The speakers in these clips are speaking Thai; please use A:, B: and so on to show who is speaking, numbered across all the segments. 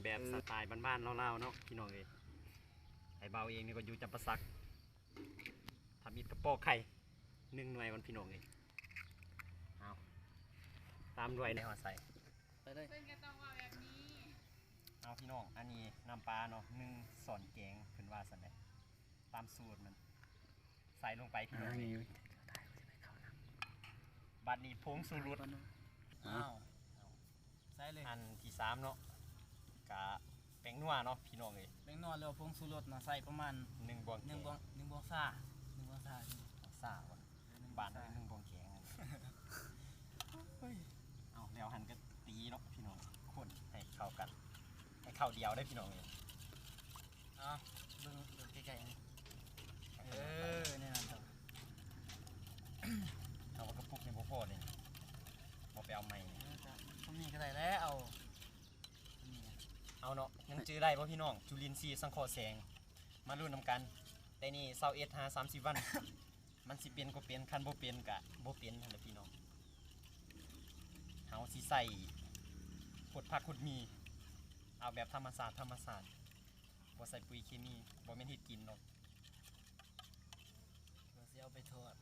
A: แบบสไตล์บ้านๆเล่าๆเนาะพี่น้องเอ้ยไอ้เบาเองนี่ก็อยู่จำปาสักทำอิฐกระโปงไข่1 หน่วยวันพี่น้องเอ้ยเอาตามด้วยในหัวใส่
B: ไปเลย
C: เพื่อนก็ต้องว่าแบบนี้
A: เอาพี่น้องอันนี้น้ำปลาเนาะ1 ส่วนแกงขึ้นว่าสันได้ตามสูตรมันใส่ลงไปพี่น้องบัดนี้ผงสูรส
B: อ้าวใส่เลย
A: อันที่3เนาะกะแป้งนัวเนาะพี่น้องเอ้ย
B: แป้งนวดแล้วผงชูรสนะใส่ประมาณ
A: 1 บวงแกง
B: 1 บวงซ่า
A: ซ่าวันบานด้วย1 บวงแกงอันนี้เอาแล้วหันก็ตีเนาะพี่น้องคนให้เข้ากันให้เข้าเดียวได้พี่น้องเอ้ย
B: เอาเบิ่งใกล้ๆนี่นี่นั่นเถอะ
A: เอากระปุกในโบโพดเลยมาไปเอาไม้นี่
B: ผมนี่ก็ได้แล้วเอา
A: เอาเนาะยังจื้อได้ป่ะพี่น้องจุลินทรีย์สังเคราะห์แสงมาลุ้นนำกันแต่นี่21 หา 30 วัน มันสิเป็นก็เป็นคันบ่เป็นกะบ่เป็นนั่นแหละพี่น้องเฮาสิใส่ขวดผักขวดมีเอาแบบธรรมชาติบ่ใส่ปุ๋ยเคมีบ่แม่นเฮ็ดกินเนาะ
B: เราสิเอาไปทอด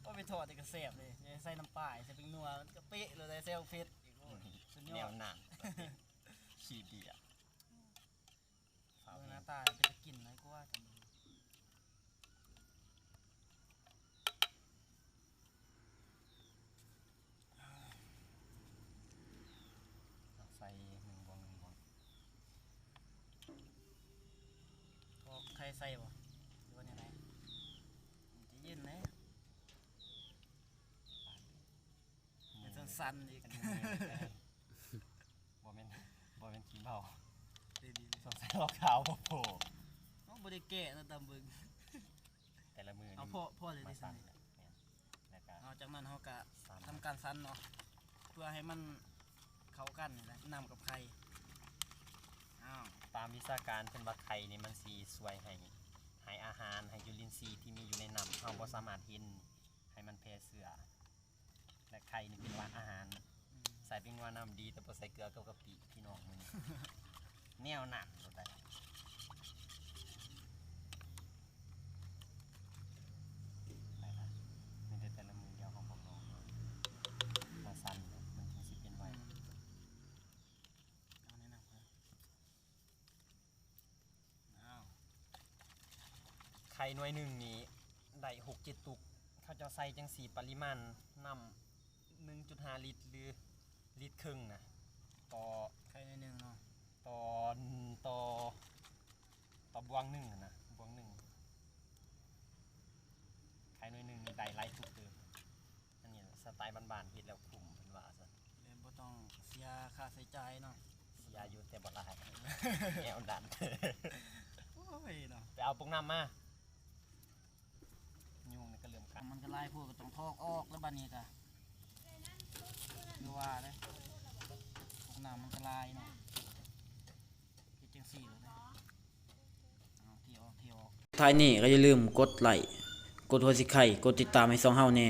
B: เอาไปทอดแต่ก็แซ่บเลยใส่น้ำปลาใส่แป้งนัวมันก็เป๊ะเลยได้ใส่เผ็ดอีกโอ้ยสุดย
A: แน
B: อ
A: ว
B: ด
A: หนานขี้เดียฝา
B: ห
A: ห
B: น้า
A: น้า
B: ตาเป็นตะกินเลยก็ว่ากัน
A: ใส่1 บวง
B: พอใครใส่บ่หรือว่าเนี่ยไหนมันจะยืนไหนเป็นสั้นๆอีก
A: บ่แม่นขี้เมา
B: ดีๆ
A: สงสัยรองเท้าบ่โผล่
B: เอาบริแกะนะตามเบิ่ง
A: แต่ละมือ
B: เอา
A: นี่
B: พ่อเลย
A: มา
B: ดิ
A: สั่
B: สั่
A: น
B: น
A: แล้วแม่นแล้วก็
B: เอาจากนั้นเขาก็
A: สั่น
B: ทำการสั่นเนาะเพื่อให้มันเข้ากันนี่แหละน้ำกับไข่อ้าว
A: ตามวิชาการเพิ่นว่าไข่นี่มันสิช่วยให้อาหารให้จุลินทรีย์ที่มีอยู่ในน้ำเฮาบ่สามารถเห็นให้มันแพร่เชื้อและไข่นี่เป็นว่าอาหารใส่เป็นว่าน้ำดีแต่บ่ใส่เกลือกับกะปิพี่น้องมื้อนี้ แนวหนักบ่ได้ได้ละมีแต่ละมือเดียวของพวกน้องเนาะมาสั่นเนี่ยมันถึงสิเป็นไว
B: เอาแนะนำครับอ้าว
A: ไข่หน่วยหนึ่งนี่ได้6-7 ตุกเขาจะใส่จังสีปริมาณน้ำ 1.5 ลิตรหรือลิตรครึ่งนะต่อ
B: ไข่ในหนึ่งเนาะ
A: ต่อต่อต่อบวงหนึ่งนะบวงหนึ่งไข่หน่วยหนึ่งนี่ได้หลายตุกเลยอันนี้สไตล์บ้านๆเฮ็ดแล้วคุ้มเพิ่นว่าซะ
B: เรียนบ่ต้องเสียค่าใช้จ่ายเนาะ
A: เสียอยู่แต่บ่หลาย แนวดัน
B: โอ้ยเนาะ
A: ไปเอาปุกน้ำมายุงนี่ก็เริ่มกัด
B: มันก็ไล่พวกก็ต้องทอกออกแล้วบัดนี้ก็ดูว่าเลยพวกน้ำมันก็ลายเนาะเฮ็ดจังซี่เลยนะเอาเที่ยวออก
D: ท้ายนี้ก็อย่าลืมกดไลค์กดหัวสิไข่กดติดตามให้ช่องเฮาแน่